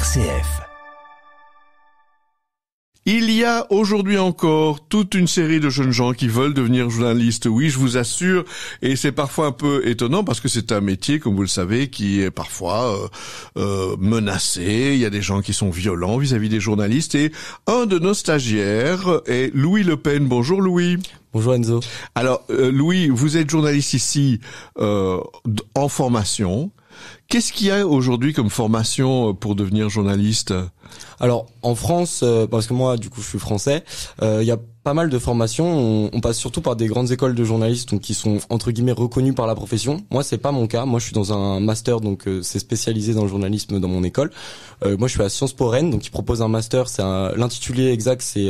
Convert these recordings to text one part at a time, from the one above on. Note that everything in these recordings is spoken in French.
RCF. Il y a aujourd'hui encore toute une série de jeunes gens qui veulent devenir journalistes. Oui, je vous assure, et c'est parfois un peu étonnant parce que c'est un métier, comme vous le savez, qui est parfois menacé. Il y a des gens qui sont violents vis-à-vis des journalistes. Et un de nos stagiaires est Louis Le Pen. Bonjour Louis. Bonjour Enzo. Alors Louis, vous êtes journaliste ici en formation. Qu'est-ce qu'il y a aujourd'hui comme formation pour devenir journaliste ? Alors en France, parce que moi du coup je suis français, il y a pas mal de formations. On passe surtout par des grandes écoles de journalistes, donc qui sont entre guillemets reconnues par la profession. Moi c'est pas mon cas. Moi je suis dans un master, donc c'est spécialisé dans le journalisme dans mon école. Moi je suis à Sciences Po Rennes, donc qui propose un master. L'intitulé exact c'est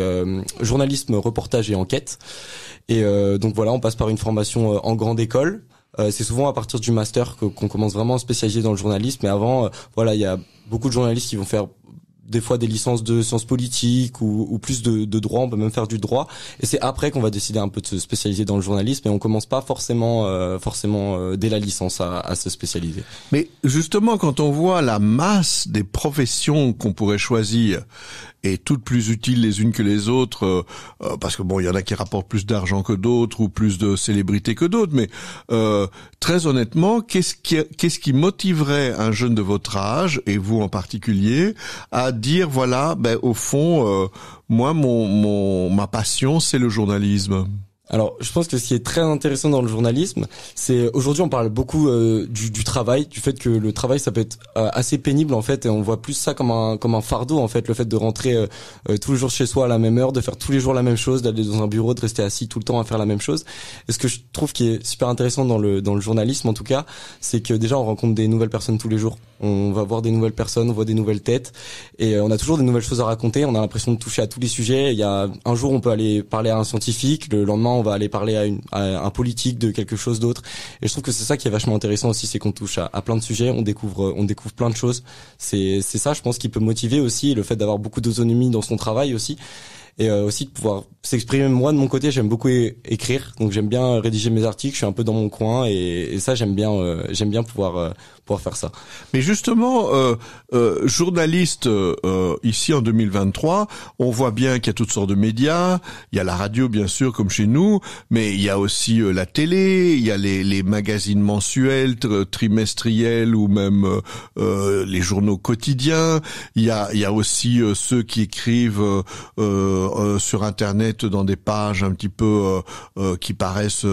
journalisme, reportage et enquête. Et donc voilà, on passe par une formation en grande école. C'est souvent à partir du master qu'on commence vraiment à spécialiser dans le journalisme. Mais avant, voilà, il y a beaucoup de journalistes qui vont faire des fois des licences de sciences politiques ou plus de droit. On peut même faire du droit. Et c'est après qu'on va décider un peu de se spécialiser dans le journalisme. Et on commence pas forcément dès la licence à se spécialiser. Mais justement, quand on voit la masse des professions qu'on pourrait choisir, et toutes plus utiles les unes que les autres, parce que bon, il y en a qui rapportent plus d'argent que d'autres ou plus de célébrité que d'autres, mais très honnêtement, qu'est-ce qui motiverait un jeune de votre âge, et vous en particulier, à dire voilà, au fond, moi ma passion c'est le journalisme? Alors, je pense que ce qui est très intéressant dans le journalisme, c'est aujourd'hui on parle beaucoup du travail, du fait que le travail ça peut être assez pénible en fait, et on voit plus ça comme un fardeau en fait, le fait de rentrer tous les jours chez soi à la même heure, de faire tous les jours la même chose, d'aller dans un bureau, de rester assis tout le temps à faire la même chose. Et ce que je trouve qui est super intéressant dans le journalisme en tout cas, c'est que déjà on rencontre des nouvelles personnes tous les jours. On va voir des nouvelles personnes, on voit des nouvelles têtes, et on a toujours des nouvelles choses à raconter. On a l'impression de toucher à tous les sujets. Il y a un jour on peut aller parler à un scientifique, le lendemain on va aller parler à un politique de quelque chose d'autre. Et je trouve que c'est ça qui est vachement intéressant aussi, c'est qu'on touche à plein de sujets, on découvre plein de choses. C'est ça, je pense, qui peut motiver aussi, le fait d'avoir beaucoup d'autonomie dans son travail aussi. Et aussi de pouvoir s'exprimer. Moi de mon côté j'aime beaucoup écrire, donc j'aime bien rédiger mes articles, je suis un peu dans mon coin, et ça j'aime bien pouvoir faire ça. Mais justement, journaliste ici en 2023, on voit bien qu'il y a toutes sortes de médias, il y a la radio bien sûr comme chez nous, mais il y a aussi la télé, il y a les magazines mensuels, trimestriels ou même les journaux quotidiens, il y a aussi ceux qui écrivent sur internet dans des pages un petit peu qui paraissent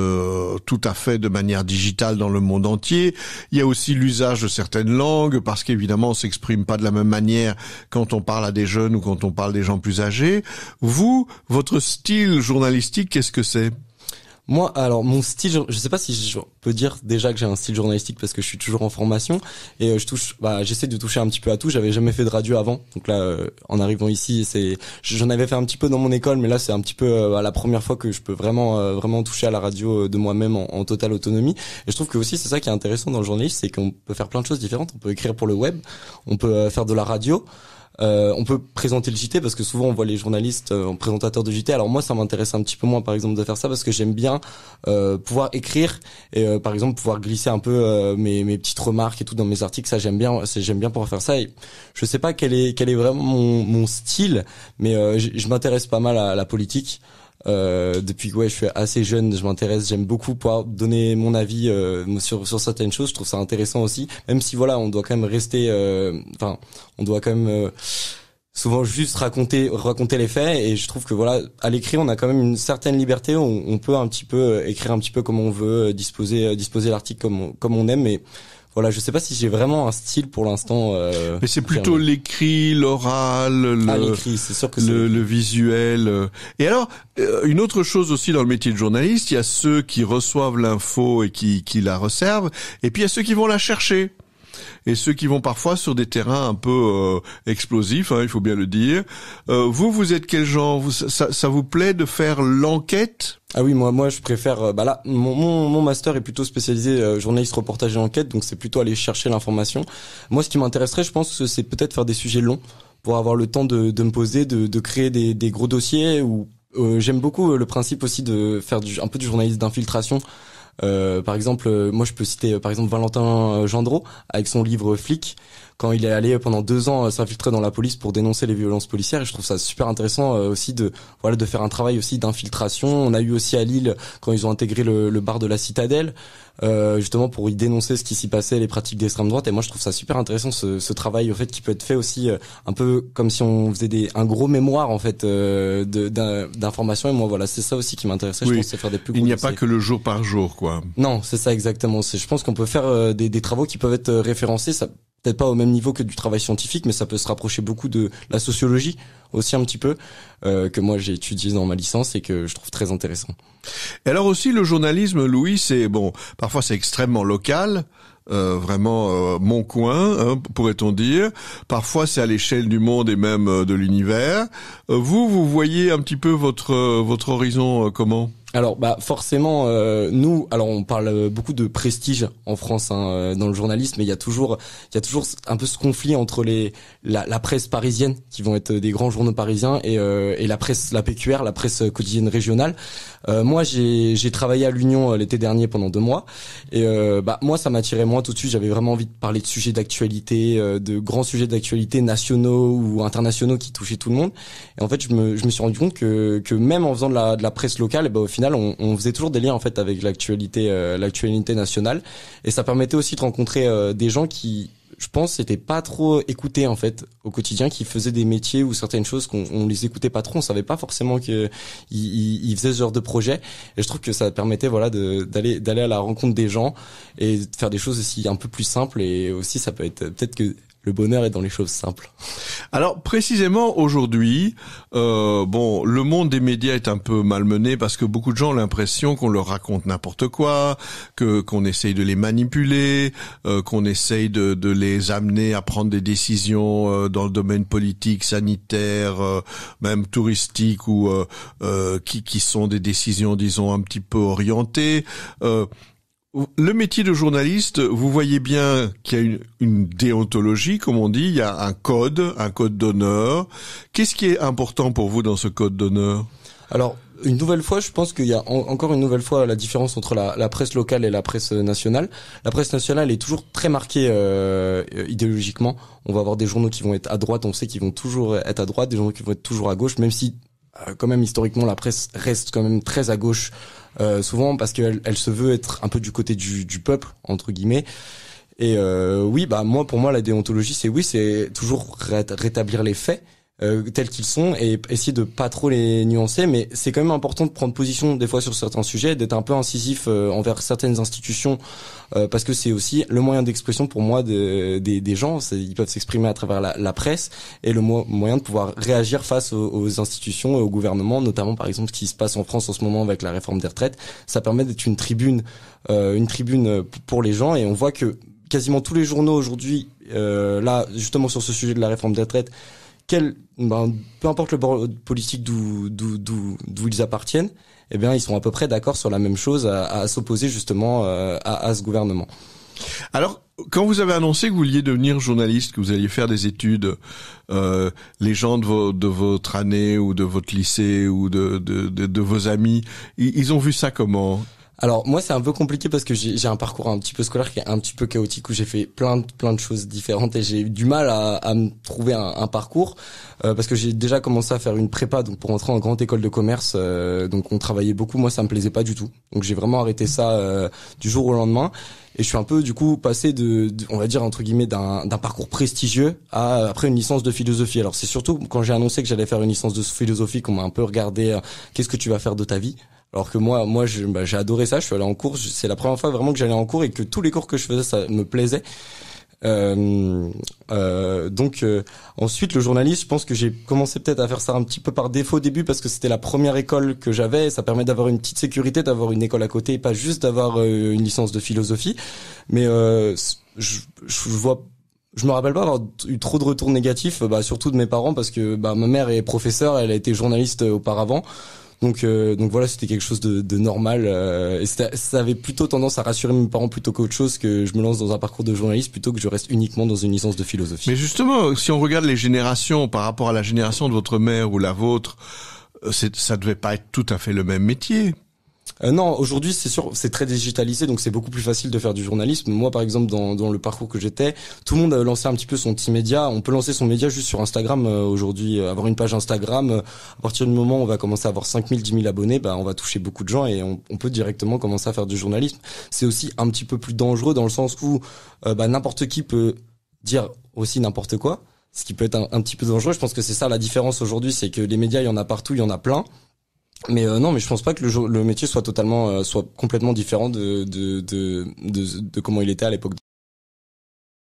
tout à fait de manière digitale dans le monde entier. Il y a aussi l'usage de certaines langues, parce qu'évidemment on s'exprime pas de la même manière quand on parle à des jeunes ou quand on parle des gens plus âgés. Vous, votre style journalistique, qu'est-ce que c'est ? Moi, alors mon style, je sais pas si je peux dire déjà que j'ai un style journalistique parce que je suis toujours en formation, et j'essaie de toucher un petit peu à tout. J'avais jamais fait de radio avant, donc là en arrivant ici, j'en avais fait un petit peu dans mon école, mais là c'est un petit peu la première fois que je peux vraiment toucher à la radio de moi-même en totale autonomie. Et je trouve que aussi c'est ça qui est intéressant dans le journalisme, c'est qu'on peut faire plein de choses différentes. On peut écrire pour le web, on peut faire de la radio. On peut présenter le JT, parce que souvent on voit les journalistes en présentateurs de JT. Alors moi ça m'intéresse un petit peu moins par exemple de faire ça, parce que j'aime bien pouvoir écrire et par exemple pouvoir glisser un peu mes petites remarques et tout dans mes articles. Ça j'aime bien pouvoir faire ça. Et je sais pas quel est vraiment mon style, mais je m'intéresse pas mal à la politique. Depuis que je suis assez jeune, j'aime beaucoup pouvoir donner mon avis sur certaines choses. Je trouve ça intéressant aussi, même si voilà, on doit quand même rester on doit quand même souvent juste raconter les faits, et je trouve que voilà, à l'écrit on a quand même une certaine liberté, on peut un petit peu écrire un petit peu comme on veut, disposer l'article comme on aime, mais voilà, je sais pas si j'ai vraiment un style pour l'instant. Mais c'est plutôt l'écrit, l'oral, l'écrit, c'est sûr que le visuel. Et alors, une autre chose aussi dans le métier de journaliste, il y a ceux qui reçoivent l'info et qui la resservent, et puis il y a ceux qui vont la chercher. Et ceux qui vont parfois sur des terrains un peu explosifs, il faut bien le dire. Vous êtes quel genre ? Ça vous plaît de faire l'enquête ? Ah oui, moi je préfère là mon master est plutôt spécialisé journaliste, reportage et enquête, donc c'est plutôt aller chercher l'information. Moi ce qui m'intéresserait, je pense, c'est peut-être faire des sujets longs pour avoir le temps de me poser, de créer des gros dossiers, ou j'aime beaucoup le principe aussi de faire un peu du journalisme d'infiltration. Par exemple, moi je peux citer par exemple Valentin Gendreau avec son livre Flic, quand il est allé pendant 2 ans s'infiltrer dans la police pour dénoncer les violences policières. Et je trouve ça super intéressant aussi de faire un travail aussi d'infiltration. On a eu aussi à Lille quand ils ont intégré le bar de la Citadelle, justement pour y dénoncer ce qui s'y passait, les pratiques d'extrême droite. Et moi je trouve ça super intéressant ce travail au fait qui peut être fait aussi un peu comme si on faisait un gros mémoire en fait d'informations. Et moi voilà, c'est ça aussi qui m'intéressait. Je pense, c'est faire des plus gros. Il n'y a pas que le jour par jour, quoi. Non, c'est ça exactement. Je pense qu'on peut faire des travaux qui peuvent être référencés. Ça peut-être pas au même niveau que du travail scientifique, mais ça peut se rapprocher beaucoup de la sociologie aussi un petit peu, que moi j'ai étudié dans ma licence et que je trouve très intéressant. Et alors aussi le journalisme, Louis, c'est parfois c'est extrêmement local. Vraiment mon coin, hein, pourrait-on dire. Parfois c'est à l'échelle du monde et même de l'univers. Vous voyez un petit peu votre horizon comment ? Alors forcément nous on parle beaucoup de prestige en France dans le journalisme, mais il y a toujours un peu ce conflit entre la presse parisienne qui vont être des grands journaux parisiens et la presse, la PQR, la presse quotidienne régionale. Moi j'ai travaillé à l'Union l'été dernier pendant 2 mois et moi ça m'attirait moins tout de suite. J'avais vraiment envie de parler de sujets d'actualité, de grands sujets d'actualité nationaux ou internationaux qui touchaient tout le monde. Et en fait je me suis rendu compte que même en faisant de la presse locale, au final on faisait toujours des liens en fait avec l'actualité nationale, et ça permettait aussi de rencontrer des gens qui, je pense, n'étaient pas trop écoutés en fait au quotidien, qui faisaient des métiers ou certaines choses qu'on les écoutait pas trop, on savait pas forcément que ils faisaient ce genre de projet. Et je trouve que ça permettait d'aller à la rencontre des gens et de faire des choses aussi un peu plus simples. Et aussi ça peut être peut-être que le bonheur est dans les choses simples. Alors précisément aujourd'hui, le monde des médias est un peu malmené parce que beaucoup de gens ont l'impression qu'on leur raconte n'importe quoi, qu'on essaye de les manipuler, qu'on essaye de les amener à prendre des décisions dans le domaine politique, sanitaire, même touristique, ou qui sont des décisions, disons, un petit peu orientées. Le métier de journaliste, vous voyez bien qu'il y a une déontologie, comme on dit, il y a un code d'honneur. Qu'est-ce qui est important pour vous dans ce code d'honneur ? Alors, une nouvelle fois, je pense qu'il y a encore une nouvelle fois la différence entre la presse locale et la presse nationale. La presse nationale est toujours très marquée idéologiquement. On va avoir des journaux qui vont être à droite, on sait qu'ils vont toujours être à droite, des journaux qui vont être toujours à gauche, même si quand même historiquement la presse reste quand même très à gauche. Souvent parce qu'elle se veut être un peu du côté du peuple entre guillemets. Et pour moi la déontologie c'est toujours rétablir les faits tels qu'ils sont et essayer de pas trop les nuancer, mais c'est quand même important de prendre position des fois sur certains sujets, d'être un peu incisif envers certaines institutions, parce que c'est aussi le moyen d'expression pour moi des gens. Ils peuvent s'exprimer à travers la presse, et le moyen de pouvoir réagir face aux institutions et au gouvernement, notamment par exemple ce qui se passe en France en ce moment avec la réforme des retraites. Ça permet d'être une tribune pour les gens, et on voit que quasiment tous les journaux aujourd'hui, là justement sur ce sujet de la réforme des retraites, peu importe le bord politique d'où ils appartiennent, eh bien ils sont à peu près d'accord sur la même chose, à s'opposer justement à ce gouvernement. Alors, quand vous avez annoncé que vous vouliez devenir journaliste, que vous alliez faire des études, les gens de votre année ou de votre lycée ou de vos amis, ils ont vu ça comment ? Alors moi c'est un peu compliqué parce que j'ai un parcours un petit peu scolaire qui est un petit peu chaotique, où j'ai fait plein de choses différentes, et j'ai eu du mal à me trouver un parcours parce que j'ai déjà commencé à faire une prépa donc pour entrer en grande école de commerce, donc on travaillait beaucoup. Moi ça me plaisait pas du tout, donc j'ai vraiment arrêté ça du jour au lendemain, et je suis un peu du coup passé de on va dire entre guillemets d'un parcours prestigieux à après une licence de philosophie. Alors c'est surtout quand j'ai annoncé que j'allais faire une licence de philosophie qu'on m'a un peu regardé, qu'est-ce que tu vas faire de ta vie ? Alors que moi j'ai adoré ça. Je suis allé en cours, c'est la première fois vraiment que j'allais en cours et que tous les cours que je faisais ça me plaisait. Ensuite le journalisme, je pense que j'ai commencé peut-être à faire ça un petit peu par défaut au début, parce que c'était la première école que j'avais, et ça permet d'avoir une petite sécurité, d'avoir une école à côté et pas juste d'avoir une licence de philosophie. Mais je me rappelle pas avoir eu trop de retours négatifs, surtout de mes parents, parce que ma mère est professeure, elle a été journaliste auparavant. Donc voilà, c'était quelque chose de normal, et ça avait plutôt tendance à rassurer mes parents plutôt qu'autre chose, que je me lance dans un parcours de journaliste plutôt que je reste uniquement dans une licence de philosophie. Mais justement, si on regarde les générations par rapport à la génération de votre mère ou la vôtre, ça devait pas être tout à fait le même métier. Non, aujourd'hui c'est sûr, c'est très digitalisé, donc c'est beaucoup plus facile de faire du journalisme. Moi, par exemple, dans le parcours que j'étais, tout le monde a lancé un petit peu son petit média. On peut lancer son média juste sur Instagram aujourd'hui, avoir une page Instagram. À partir du moment où on va commencer à avoir 5 000, 10 000 abonnés, on va toucher beaucoup de gens et on peut directement commencer à faire du journalisme. C'est aussi un petit peu plus dangereux dans le sens où n'importe qui peut dire aussi n'importe quoi, ce qui peut être un petit peu dangereux. Je pense que c'est ça la différence aujourd'hui, c'est que les médias, il y en a partout, il y en a plein. Mais non, mais je pense pas que le métier soit complètement différent de comment il était à l'époque.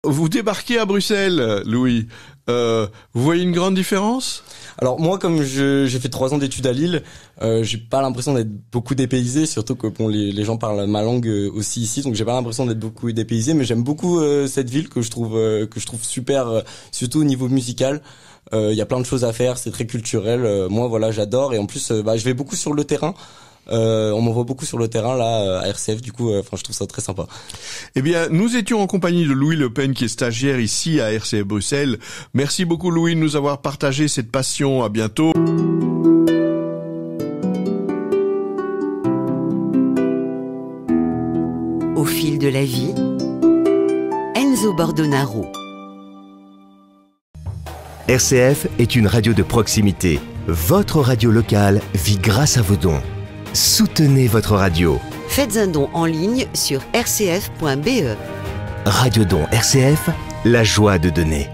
Vous débarquez à Bruxelles, Louis. Vous voyez une grande différence? Alors moi, comme j'ai fait 3 ans d'études à Lille, j'ai pas l'impression d'être beaucoup dépaysé, surtout que les gens parlent ma langue aussi ici, donc j'ai pas l'impression d'être beaucoup dépaysé, mais j'aime beaucoup cette ville que je trouve super, surtout au niveau musical. Il y a plein de choses à faire, c'est très culturel. Moi, voilà, j'adore. Et en plus, je vais beaucoup sur le terrain. On m'envoie beaucoup sur le terrain là à RCF. Du coup, je trouve ça très sympa. Eh bien, nous étions en compagnie de Louis Le Pen, qui est stagiaire ici à RCF Bruxelles. Merci beaucoup, Louis, de nous avoir partagé cette passion. À bientôt. Au fil de la vie, Enzo Bordonaro. RCF est une radio de proximité. Votre radio locale vit grâce à vos dons. Soutenez votre radio. Faites un don en ligne sur rcf.be. Radio Don RCF, la joie de donner.